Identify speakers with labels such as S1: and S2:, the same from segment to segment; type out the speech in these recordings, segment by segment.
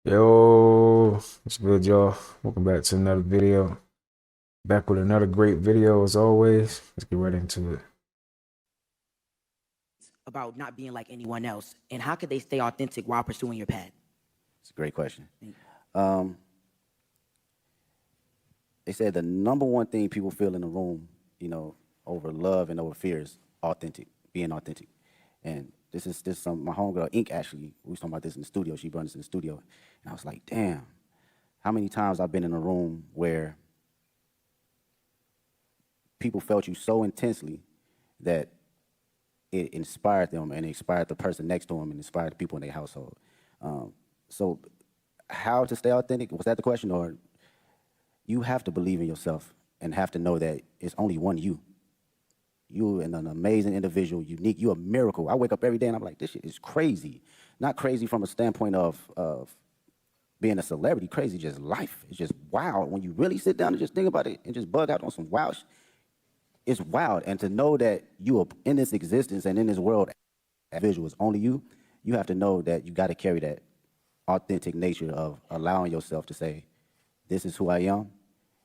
S1: Yo, what's good, y'all? Welcome back to another video. Back with another great video as always. Let's get right into it.
S2: About not being like anyone else, and how could they stay authentic while pursuing your path?
S3: It's a great question. They said the number one thing people feel in the room, over love and over fear is being authentic. And this is some my homegirl Ink actually. We was talking about this in the studio. She brought us in the studio, and I was like, damn, how many times I've been in a room where people felt you so intensely that it inspired them and it inspired the person next to them and inspired the people in their household. So how to stay authentic? Was that the question? Or you have to believe in yourself and have to know that it's only one you. You're an amazing individual, unique. You're a miracle. I wake up every day and I'm like, this shit is crazy. Not crazy from a standpoint of being a celebrity, crazy, just life. It's just wild. When you really sit down and just think about it and just bug out on some wild shit, it's wild. And to know that you are in this existence and in this world, individual is only you, you have to know that you got to carry that authentic nature of allowing yourself to say, this is who I am,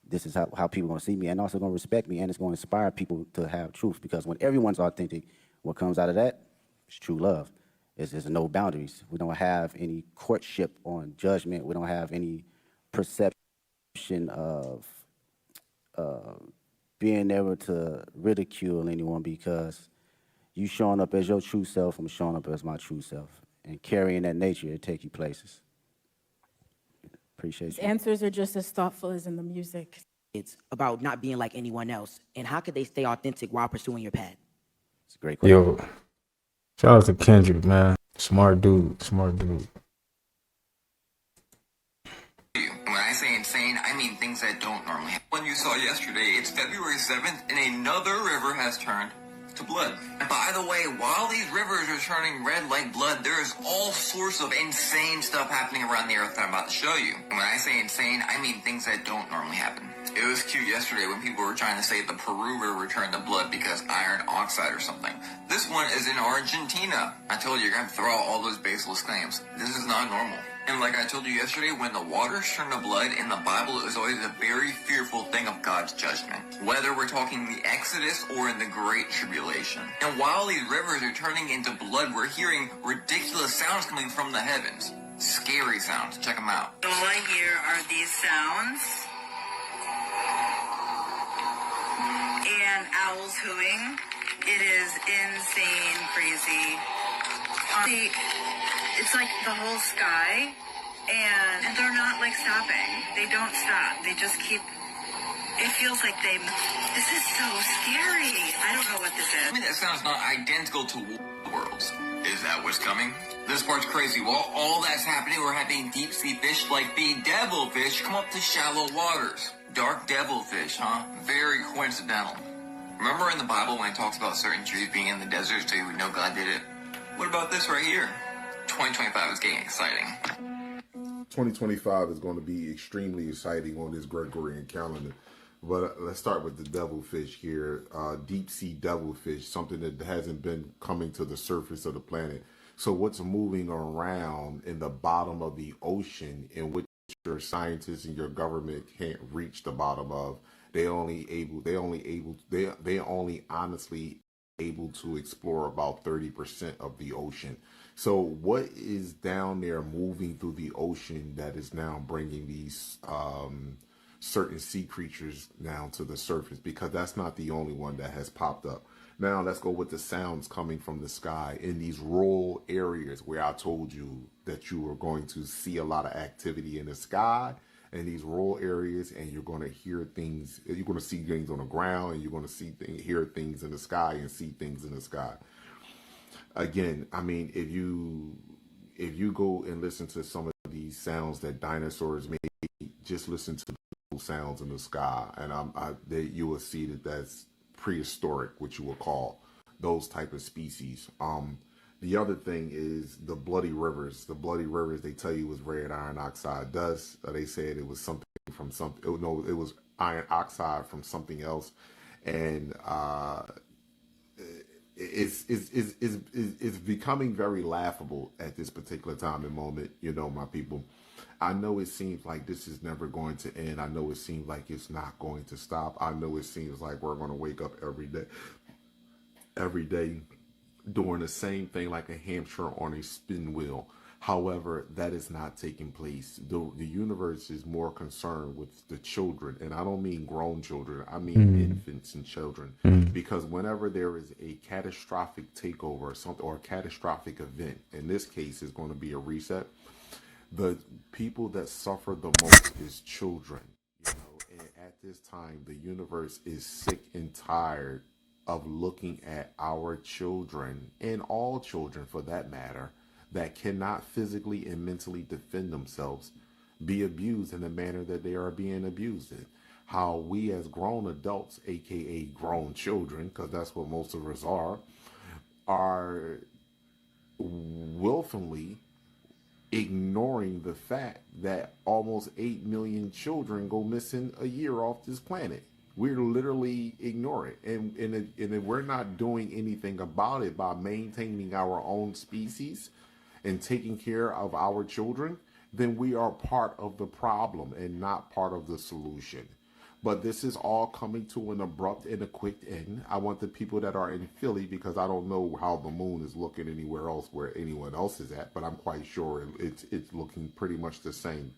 S3: this is how people are going to see me, and also going to respect me, and it's going to inspire people to have truth. Because when everyone's authentic, what comes out of that is true love. There's no boundaries. We don't have any courtship on judgment. We don't have any perception of being able to ridicule anyone, because you showing up as your true self, I'm showing up as my true self. And carrying that nature, it take you places. Appreciate
S4: His
S3: you.
S4: answers are just as thoughtful as in the music.
S2: It's about not being like anyone else, and how could they stay authentic while pursuing your path?
S3: It's a great question.
S1: Yo, shout out to Kendrick, man. Smart dude, smart dude.
S5: When I say insane, I mean things that don't normally happen. One you saw yesterday, it's February 7th, and another river has turned to blood. And by the way, while these rivers are turning red like blood, there is all sorts of insane stuff happening around the earth that I'm about to show you. And when I say insane, I mean things that don't normally happen. It was cute yesterday when people were trying to say the Peru River turned to blood because iron oxide or something. This one is in Argentina. I told you, you're going to throw out all those baseless claims. This is not normal. And like I told you yesterday, when the waters turn to blood in the Bible, it was always a very fearful thing of God's judgment. Whether we're talking the Exodus or in the Great Tribulation. And while these rivers are turning into blood, we're hearing ridiculous sounds coming from the heavens. Scary sounds. Check them out.
S6: All I hear are these sounds. And owls hooting. It is insane, crazy. It's like the whole sky, and they're not like stopping. They don't stop. They just keep. It feels like this is so scary. I don't know what this is.
S5: I mean, that sounds not identical to worlds. Is that what's coming? This part's crazy. While all that's happening, we're having deep sea fish like the devilfish come up to shallow waters. Dark devilfish, huh? Very coincidental. Remember in the Bible when it talks about certain trees being in the desert so you would know God did it? What about this right here? 2025 is getting exciting.
S7: 2025 is going to be extremely exciting on this Gregorian calendar. But let's start with the devilfish here. Deep sea devilfish, something that hasn't been coming to the surface of the planet. So what's moving around in the bottom of the ocean, in which your scientists and your government can't reach the bottom of? They only honestly able to explore about 30% of the ocean. So what is down there moving through the ocean that is now bringing these certain sea creatures down to the surface? Because that's not the only one that has popped up. Now let's go with the sounds coming from the sky in these rural areas where I told you that you are going to see a lot of activity in the sky in these rural areas, and you're going to hear things, you're going to see things on the ground, and you're going to hear things in the sky and see things in the sky. Again, I mean, if you go and listen to some of these sounds that dinosaurs made, just listen to those sounds in the sky, and you will see that that's prehistoric, what you will call those type of species. The other thing is the bloody rivers. The bloody rivers, they tell you, was red iron oxide dust. They said it was something from something. No, it was iron oxide from something else, and it's becoming very laughable at this particular time and moment. You know, my people. I know it seems like this is never going to end. I know it seems like it's not going to stop. I know it seems like we're going to wake up every day doing the same thing like a hamster on a spin wheel. However, that is not taking place. The universe is more concerned with the children, and I don't mean grown children, I mean infants and children. Because whenever there is a catastrophic takeover or something, or a catastrophic event, in this case is going to be a reset, the people that suffer the most is children. You know, and at this time, the universe is sick and tired of looking at our children, and all children for that matter, that cannot physically and mentally defend themselves, be abused in the manner that they are being abused in. How we as grown adults, aka grown children, because that's what most of us are willfully ignoring the fact that almost 8 million children go missing a year off this planet. We're literally ignoring it. And if we're not doing anything about it by maintaining our own species and taking care of our children, then we are part of the problem and not part of the solution. But this is all coming to an abrupt and a quick end. I want the people that are in Philly, because I don't know how the moon is looking anywhere else where anyone else is at, but I'm quite sure it's looking pretty much the same.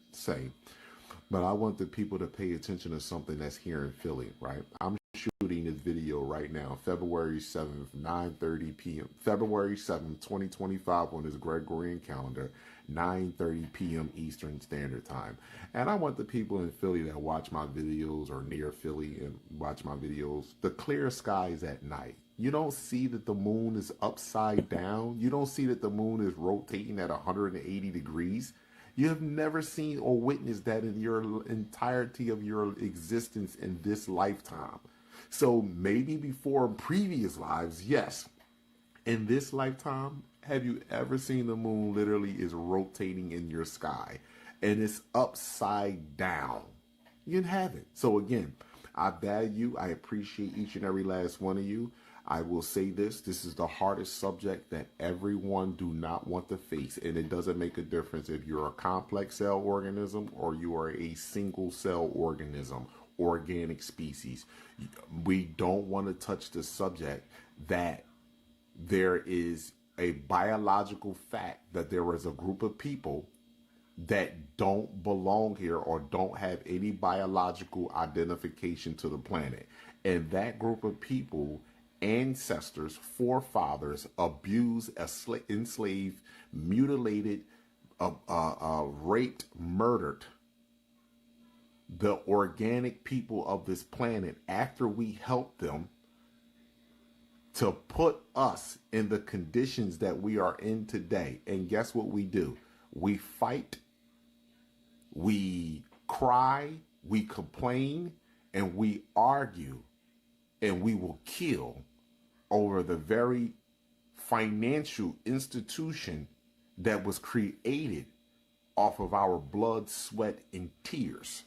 S7: But I want the people to pay attention to something that's here in Philly, right? I'm shooting this video right now, February 7th, 9:30 p.m. February 7th, 2025 on this Gregorian calendar, 9:30 p.m. Eastern Standard Time. And I want the people in Philly that watch my videos or near Philly and watch my videos, the clear skies at night. You don't see that the moon is upside down. You don't see that the moon is rotating at 180 degrees. You have never seen or witnessed that in your entirety of your existence in this lifetime. So maybe before previous lives, yes. In this lifetime, have you ever seen the moon literally is rotating in your sky and it's upside down? You haven't. So again, I value, I appreciate each and every last one of you. I will say this is the hardest subject that everyone do not want to face. And it doesn't make a difference if you're a complex cell organism or you are a single cell organism, organic species. We don't want to touch the subject that there is a biological fact that there is a group of people that don't belong here or don't have any biological identification to the planet. And that group of people, ancestors, forefathers, abused, enslaved, mutilated, raped, murdered the organic people of this planet after we helped them to put us in the conditions that we are in today. And guess what we do? We fight, we cry, we complain, and we argue, and we will kill over the very financial institution that was created off of our blood, sweat, and tears.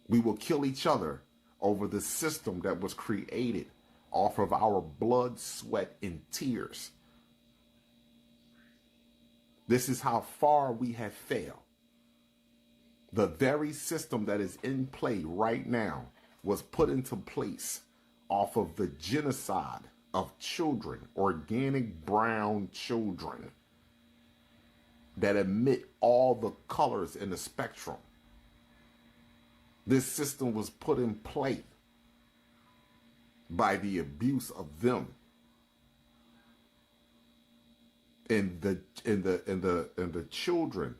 S7: We will kill each other over the system that was created off of our blood, sweat, and tears. This is how far we have failed. The very system that is in play right now was put into place off of the genocide of children, organic brown children that emit all the colors in the spectrum. This system was put in play by the abuse of them. And the children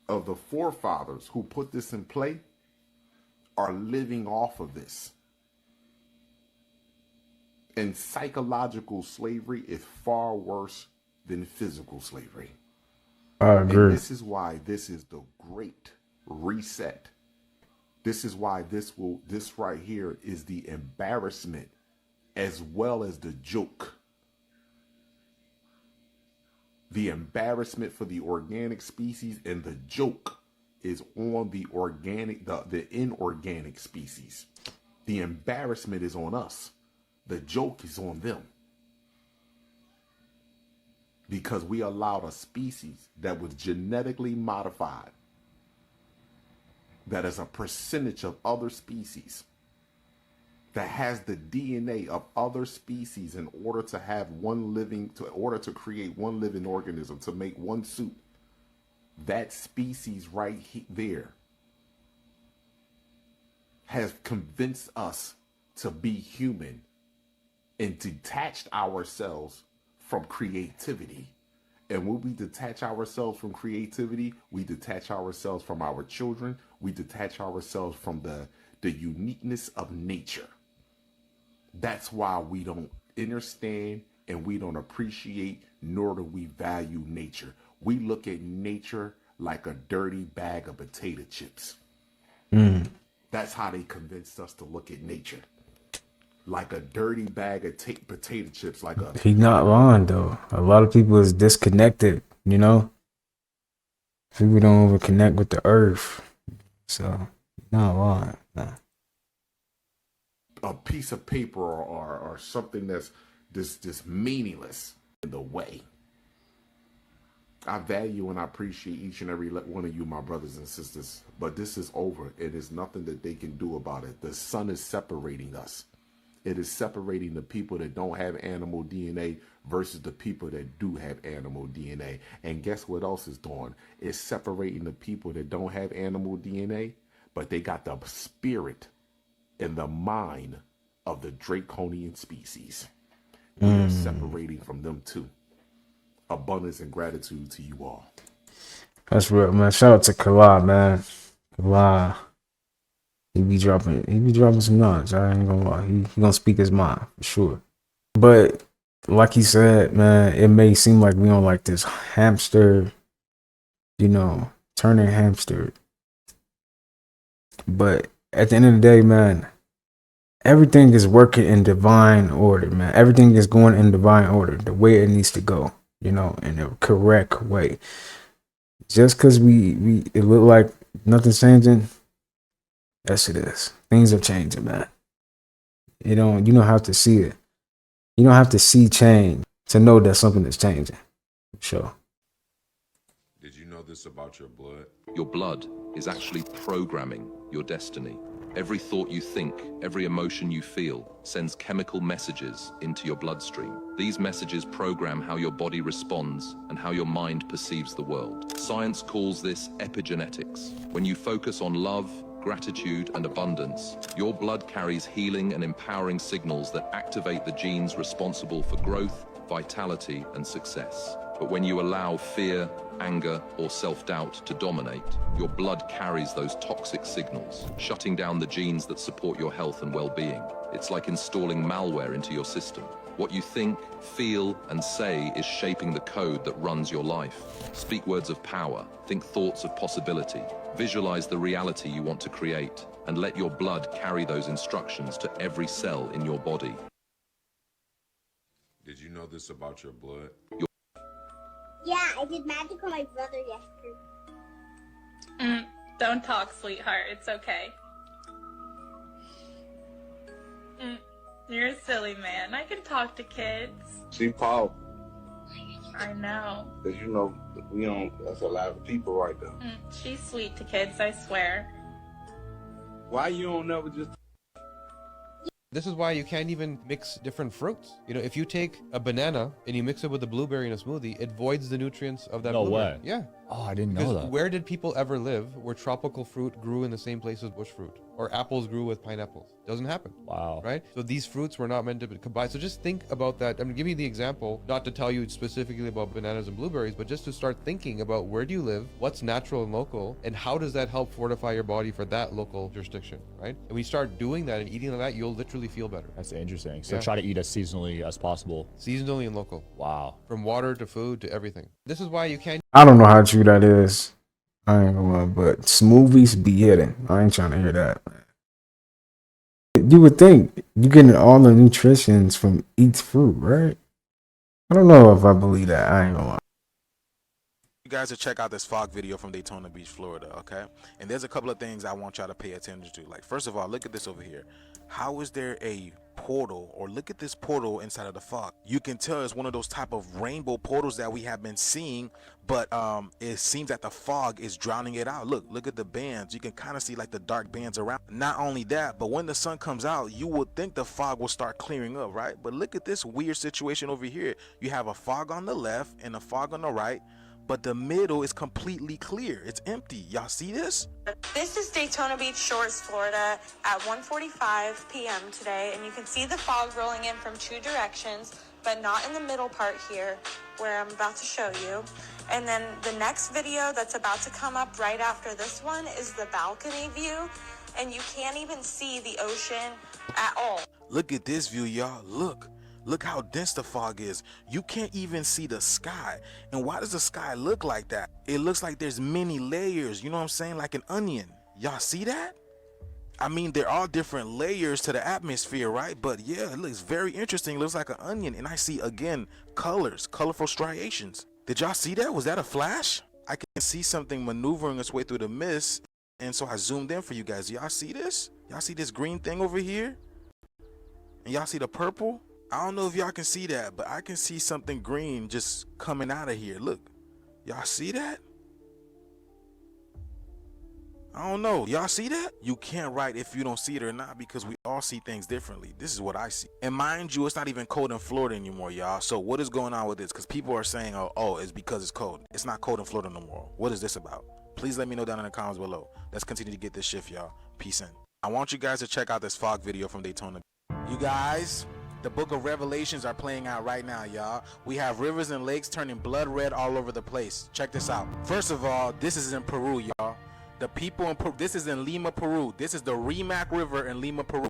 S7: of the forefathers who put this in play are living off of this. And psychological slavery is far worse than physical slavery.
S1: I agree.
S7: And this is why this is the great reset. This is why this right here is the embarrassment as well as the joke. The embarrassment for the organic species and the joke is on the organic, the inorganic species. The embarrassment is on us. The joke is on them. because we allowed a species that was genetically modified, that is a percentage of other species, that has the DNA of other species in order to have in order to create one living organism, to make one suit. That species right there has convinced us to be human and detached ourselves from creativity. And when we detach ourselves from creativity, we detach ourselves from our children. We detach ourselves from the uniqueness of nature. That's why we don't understand and we don't appreciate, nor do we value nature. We look at nature like a dirty bag of potato chips. That's how they convinced us to look at nature. Like a dirty bag of potato chips.
S1: He not wrong though. A lot of people is disconnected, you know. People don't even connect with the earth. So not wrong. Nah.
S7: A piece of paper or something that's this meaningless in the way. I value and I appreciate each and every one of you, my brothers and sisters, but this is over. It is nothing that they can do about it. The sun is separating us. It is separating the people that don't have animal DNA versus the people that do have animal DNA. And guess what else is doing? It's separating the people that don't have animal DNA, but they got the spirit and the mind of the draconian species. We are separating from them too. Abundance and gratitude to you all.
S1: That's real, man. Shout out to Kala, man. Kala. He be dropping some knowledge. I ain't gonna lie. He gonna speak his mind for sure. But like he said, man, it may seem like we on like this hamster, you know, turning hamster. But at the end of the day, man, everything is working in divine order, man. Everything is going in divine order, the way it needs to go, you know, in the correct way. Just because it look like nothing's changing, yes, it is. Things are changing, man. You don't have to see it. You don't have to see change to know that something is changing. Sure.
S8: Did you know this about your blood?
S9: Your blood is actually programming your destiny. Every thought you think, every emotion you feel, sends chemical messages into your bloodstream. These messages program how your body responds and how your mind perceives the world. Science calls this epigenetics. When you focus on love, gratitude, and abundance, your blood carries healing and empowering signals that activate the genes responsible for growth, vitality, and success. But when you allow fear, anger, or self-doubt to dominate, your blood carries those toxic signals, shutting down the genes that support your health and well-being. It's like installing malware into your system. What you think, feel, and say is shaping the code that runs your life. Speak words of power, think thoughts of possibility, visualize the reality you want to create, and let your blood carry those instructions to every cell in your body.
S8: Did you know this about your blood?
S10: Yeah, I did magic on my brother yesterday.
S11: Don't talk, sweetheart. It's okay. You're a silly man. I can talk to kids.
S12: See, Paul.
S11: I know.
S12: Because, you know, we don't, that's a lot of people right there.
S11: She's sweet to kids, I swear.
S12: Why you don't never just...
S13: This is why you can't even mix different fruits. You know, if you take a banana and you mix it with a blueberry in a smoothie, it voids the nutrients of that blueberry.
S14: No way.
S13: Yeah.
S14: Oh, I didn't know that.
S13: Where did people ever live where tropical fruit grew in the same place as bush fruit? Or apples grew with pineapples? Doesn't happen.
S14: Wow.
S13: Right? So these fruits were not meant to be combined. So just think about that. I'm giving you the example, not to tell you specifically about bananas and blueberries, but just to start thinking about where do you live, what's natural and local, and how does that help fortify your body for that local jurisdiction, right? And when you start doing that and eating like that, you'll literally feel better.
S14: That's interesting. So
S13: Yeah.
S14: try to eat as seasonally as possible.
S13: Seasonally and local.
S14: Wow.
S13: From water to food to everything. This is why you can't.
S1: I don't know how true that is. I ain't gonna lie, but smoothies be hitting. I ain't trying to hear that. You would think you're getting all the nutritions from each fruit, right? I don't know if I believe that. I ain't gonna lie.
S15: You guys to check out this fog video from Daytona Beach, Florida, okay? And there's a couple of things I want y'all to pay attention to. Like, first of all, look at this over here. How is there a portal, or look at this portal inside of the fog? You can tell it's one of those type of rainbow portals that we have been seeing, but it seems that the fog is drowning it out. Look at the bands. You can kind of see like the dark bands around. Not only that, but when the sun comes out, you would think the fog will start clearing up, right? But look at this weird situation over here. You have a fog on the left and a fog on the right, but the middle is completely clear. It's empty. Y'all see this?
S11: This is Daytona Beach Shores, Florida at 1:45 p.m. today, and you can see the fog rolling in from two directions, but not in the middle part here where I'm about to show you. And then the next video that's about to come up right after this one is the balcony view, and you can't even see the ocean at all.
S15: Look at this view, y'all. Look how dense the fog is. You can't even see the sky. And why does the sky look like that? It looks like there's many layers, you know what I'm saying? Like an onion. Y'all see that? I mean, there are different layers to the atmosphere, right? But yeah, it looks very interesting. It looks like an onion. And I see, again, colors, colorful striations. Did y'all see that? Was that a flash? I can see something maneuvering its way through the mist. And so I zoomed in for you guys. Y'all see this? Y'all see this green thing over here? And y'all see the purple? I don't know if y'all can see that, but I can see something green just coming out of here. Look, y'all see that? I don't know. Y'all see that? You can't write if you don't see it or not, because we all see things differently. This is what I see. And mind you, it's not even cold in Florida anymore, y'all. So what is going on with this? Because people are saying, oh, it's because it's cold. It's not cold in Florida no more. What is this about? Please let me know down in the comments below. Let's continue to get this shift, y'all. Peace in. I want you guys to check out this fog video from Daytona. You guys, the book of Revelations are playing out right now, y'all. We have rivers and lakes turning blood red all over the place. Check this out. First of all, this is in Peru, y'all. The people in Peru, this is in Lima, Peru. This is the Rimac River in Lima, Peru.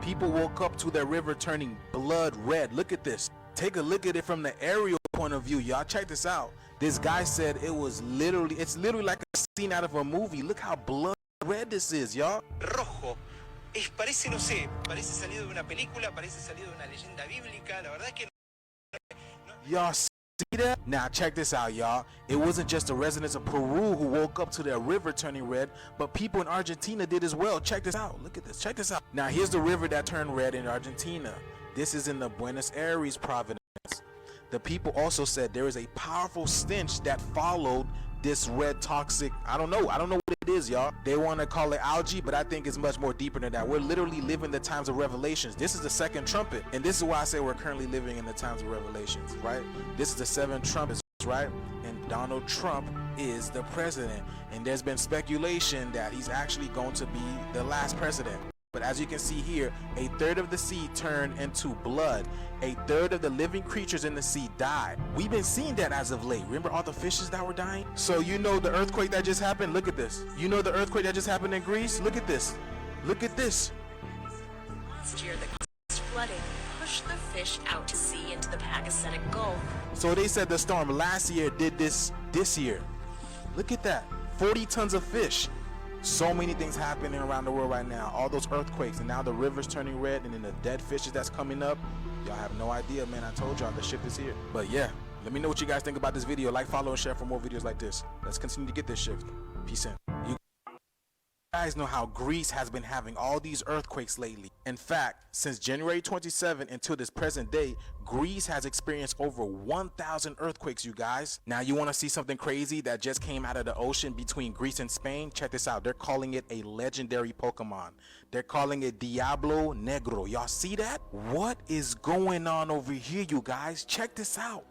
S15: People woke up to their river turning blood red. Look at this. Take a look at it from the aerial point of view, y'all. Check this out. This guy said it's literally like a scene out of a movie. Look how blood red this is, y'all.
S16: Rojo. Parece, no sé, parece salido de una película, parece salido de una leyenda bíblica. La verdad es que
S15: y'all see that? Now check this out, y'all. It wasn't just the residents of Peru who woke up to their river turning red, but people in Argentina did as well. Check this out. Look at this. Check this out. Now here's the river that turned red in Argentina. This is in the Buenos Aires province. The people also said there is a powerful stench that followed this red toxic, I don't know what it is, y'all. They want to call it algae, but I think it's much more deeper than that. We're literally living the times of Revelations. This is the second trumpet, and this is why I say we're currently living in the times of Revelations, right? This is the seven trumpets, right? And Donald Trump is the president, and there's been speculation that he's actually going to be the last president. But as you can see here, a third of the sea turned into blood. A third of the living creatures in the sea died. We've been seeing that as of late. Remember all the fishes that were dying? So you know the earthquake that just happened? Look at this. You know the earthquake that just happened in Greece? Look at this. Look at this.
S17: Last year, the coast flooding pushed the fish out to sea into the Pagasetic Gulf.
S15: So they said the storm last year did this year. Look at that. 40 tons of fish. So many things happening around the world right now. All those earthquakes, and now the rivers turning red, and then the dead fishes that's coming up. Y'all have no idea, man. I told y'all the shift is here. But yeah, let me know what you guys think about this video. Like, follow, and share for more videos like this. Let's continue to get this shift. Peace in. You guys know how Greece has been having all these earthquakes lately. In fact, since January 27 until this present day, Greece has experienced over 1,000 earthquakes, you guys. Now you want to see something crazy that just came out of the ocean between Greece and Spain? Check this out. They're calling it a legendary Pokemon. They're calling it Diablo Negro. Y'all see that? What is going on over here, you guys? Check this out.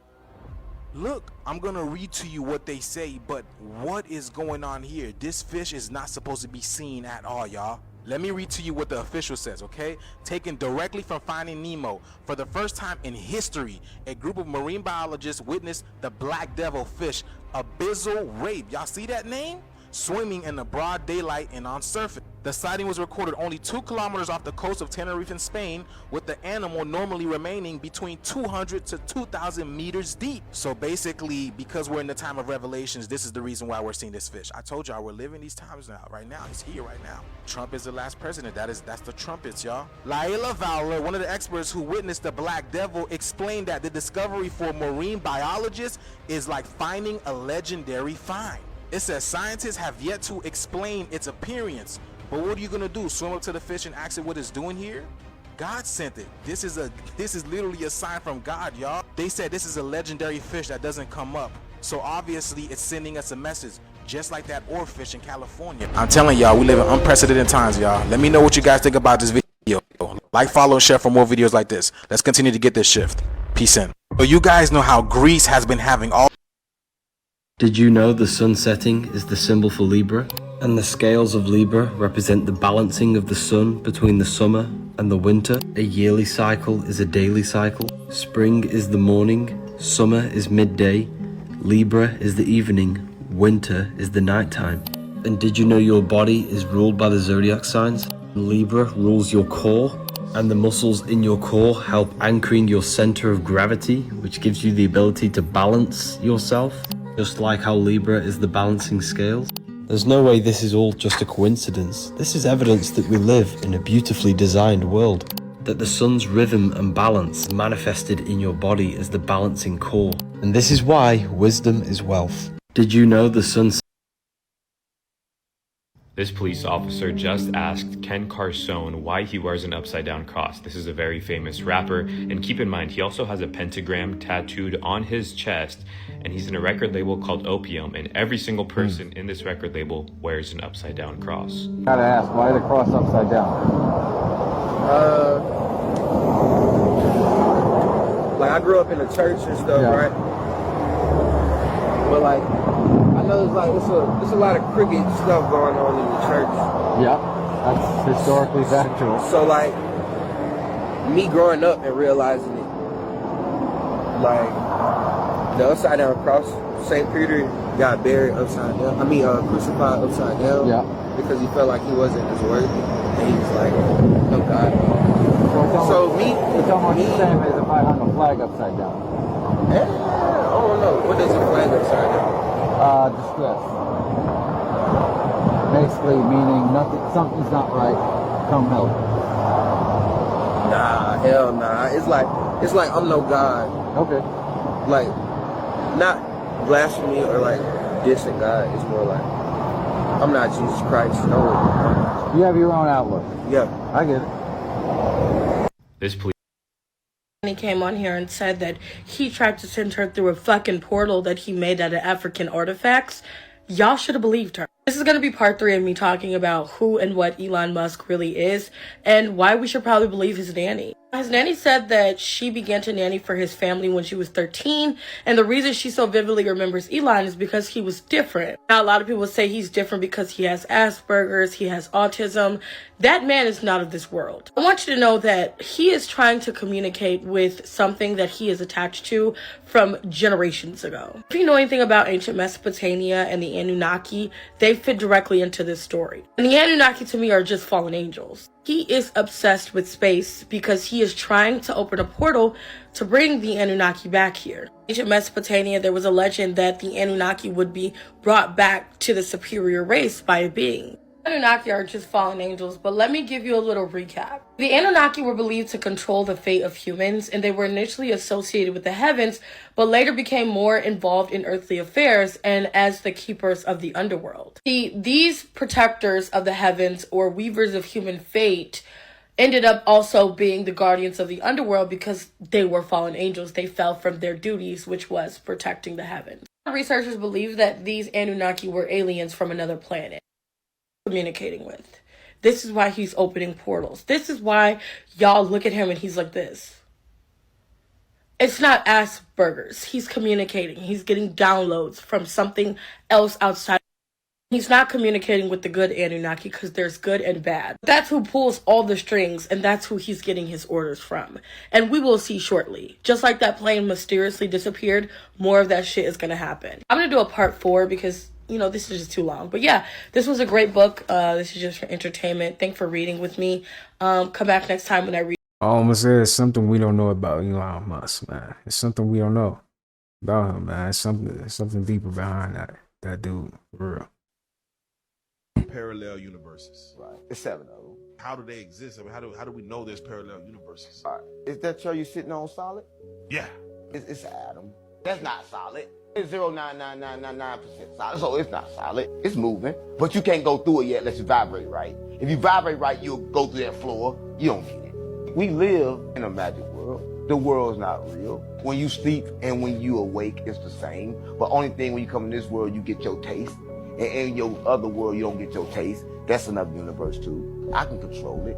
S15: Look, I'm gonna read to you what they say, but what is going on here? This fish is not supposed to be seen at all, y'all. Let me read to you what the official says, okay? Taken directly from Finding Nemo. For the first time in history, a group of marine biologists witnessed the black devil fish, abyssal rape. Y'all see that name? swimming in the broad daylight and on surface. The sighting was recorded only 2 kilometers off the coast of Tenerife in Spain, with the animal normally remaining between 200 to 2,000 meters deep. So basically, because we're in the time of revelations, this is the reason why we're seeing this fish. I told y'all we're living these times now, right now. It's here right now. Trump is the last president. That's the trumpets, y'all. Laila Fowler, one of the experts who witnessed the Black Devil, explained that the discovery for marine biologists is like finding a legendary find. It says scientists have yet to explain its appearance, but what are you gonna do? Swim up to the fish and ask it what it's doing here? God sent it. This is literally a sign from God, y'all. They said this is a legendary fish that doesn't come up. So obviously it's sending us a message, just like that oarfish in California. I'm telling y'all, we live in unprecedented times, y'all. Let me know what you guys think about this video. Like, follow, and share for more videos like this. Let's continue to get this shift. Peace in. So you guys know how Greece has been having all...
S18: Did you know the sun setting is the symbol for Libra? And the scales of Libra represent the balancing of the sun between the summer and the winter. A yearly cycle is a daily cycle. Spring is the morning, summer is midday, Libra is the evening, winter is the nighttime. And did you know your body is ruled by the zodiac signs? Libra rules your core, and the muscles in your core help anchoring your center of gravity, which gives you the ability to balance yourself, just like how Libra is the balancing scales. There's no way this is all just a coincidence. This is evidence that we live in a beautifully designed world, that the sun's rhythm and balance manifested in your body as the balancing core. And this is why wisdom is wealth. Did you know the sun...
S19: This police officer just asked Ken Carson why he wears an upside-down cross. This is a very famous rapper, and keep in mind, he also has a pentagram tattooed on his chest, and he's in a record label called Opium, and every single person in this record label wears an upside-down cross.
S20: Gotta ask, why the cross upside down?
S21: Like, I grew up in the church and stuff, right? But like, I know there's a lot of crooked stuff going on in the church.
S20: Yeah, that's historically factual.
S21: So like, me growing up and realizing it, like, the upside down cross, St. Peter got buried upside down. Crucified upside down. Yeah. Because he felt like he wasn't as worthy, and he was like, no God.
S20: So what you're saying is if I hung a flag upside down.
S21: I don't know. What does a flag upside down?
S20: Distress. Basically meaning something's not right, come help.
S21: Nah, hell nah. It's like I'm no God.
S20: Okay.
S21: Like, not blasphemy or like dissing God. It's more like, I'm not Jesus Christ. No.
S20: You have your own outlook.
S21: Yeah.
S20: I get it.
S19: This police...
S22: He came on here and said that he tried to send her through a fucking portal that he made out of African artifacts. Y'all should have believed her. This is going to be part 3 of me talking about who and what Elon Musk really is and why we should probably believe his nanny. His nanny said that she began to nanny for his family when she was 13, and the reason she so vividly remembers Elon is because he was different. Now, a lot of people say he's different because he has Asperger's, he has autism. That man is not of this world. I want you to know that he is trying to communicate with something that he is attached to from generations ago. If you know anything about ancient Mesopotamia and the Anunnaki, they fit directly into this story. And the Anunnaki to me are just fallen angels. He is obsessed with space because he is trying to open a portal to bring the Anunnaki back here. In ancient Mesopotamia, there was a legend that the Anunnaki would be brought back to the superior race by a being. Anunnaki are just fallen angels, but let me give you a little recap. The Anunnaki were believed to control the fate of humans, and they were initially associated with the heavens, but later became more involved in earthly affairs and as the keepers of the underworld. These protectors of the heavens, or weavers of human fate, ended up also being the guardians of the underworld because they were fallen angels. They fell from their duties, which was protecting the heavens. Researchers believe that these Anunnaki were aliens from another planet communicating with. This is why he's opening portals. This is why y'all look at him and he's like this. It's not Asperger's. He's communicating. He's getting downloads from something else outside. He's not communicating with the good Anunnaki because there's good and bad. That's who pulls all the strings, and that's who he's getting his orders from. And we will see shortly. Just like that plane mysteriously disappeared, more of that shit is going to happen. I'm going to do a part 4 because you know, this is just too long. But yeah, this was a great book. This is just for entertainment. Thanks for reading with me. Come back next time when I read.
S1: All I'm gonna say is something we don't know about Elon Musk, man. It's something we don't know about him, man. It's something deeper behind that dude, for real.
S2: Parallel universes.
S4: Right. It's 7 of them.
S2: How do they exist? I mean, how do we know there's parallel universes?
S4: All right. Is that chair you sitting on solid?
S2: Yeah.
S4: It's an atom. That's not solid. It's 0.99999% solid, so it's not solid. It's moving, but you can't go through it yet unless you vibrate right. If you vibrate right, you'll go through that floor. You don't get it. We live in a magic world. The world's not real. When you sleep and when you awake, it's the same. But only thing when you come in this world, you get your taste. And in your other world, you don't get your taste. That's another universe too. I can control it.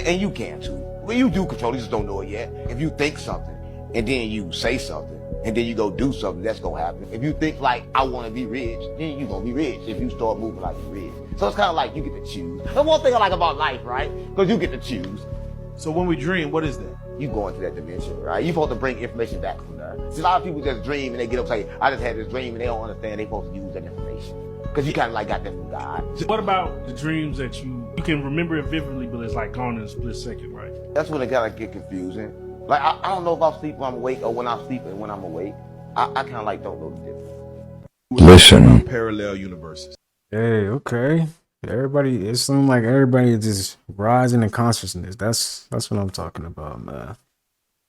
S4: And you can too. Well, you do control it, you just don't know it yet. If you think something, and then you say something, and then you go do something, that's gonna happen. If you think like, I wanna be rich, then you gonna be rich if you start moving like you're rich. So it's kinda like you get to choose. The one thing I like about life, right? Because you get to choose.
S2: So when we dream, what is that?
S4: You go into that dimension, right? You're supposed to bring information back from there. See, a lot of people just dream and they get up and say, I just had this dream, and they don't understand they're supposed to use that information. Because you kind of like got that from God.
S23: What about the dreams that you can remember it vividly, but it's like gone in a split second, right?
S4: That's when it kind of get confusing. Like, I don't know if I sleep when I'm awake or when I sleep and when I'm awake. I kind of like don't know the difference.
S2: Listen. Parallel universes.
S1: Hey, okay. Everybody, it seems like everybody is just rising in consciousness. That's what I'm talking about, man.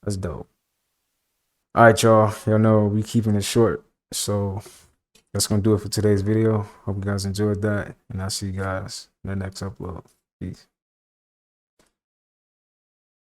S1: That's dope. All right, y'all. Y'all know we keeping it short, so that's gonna do it for today's video. Hope you guys enjoyed that, and I'll see you guys in the next upload. Peace.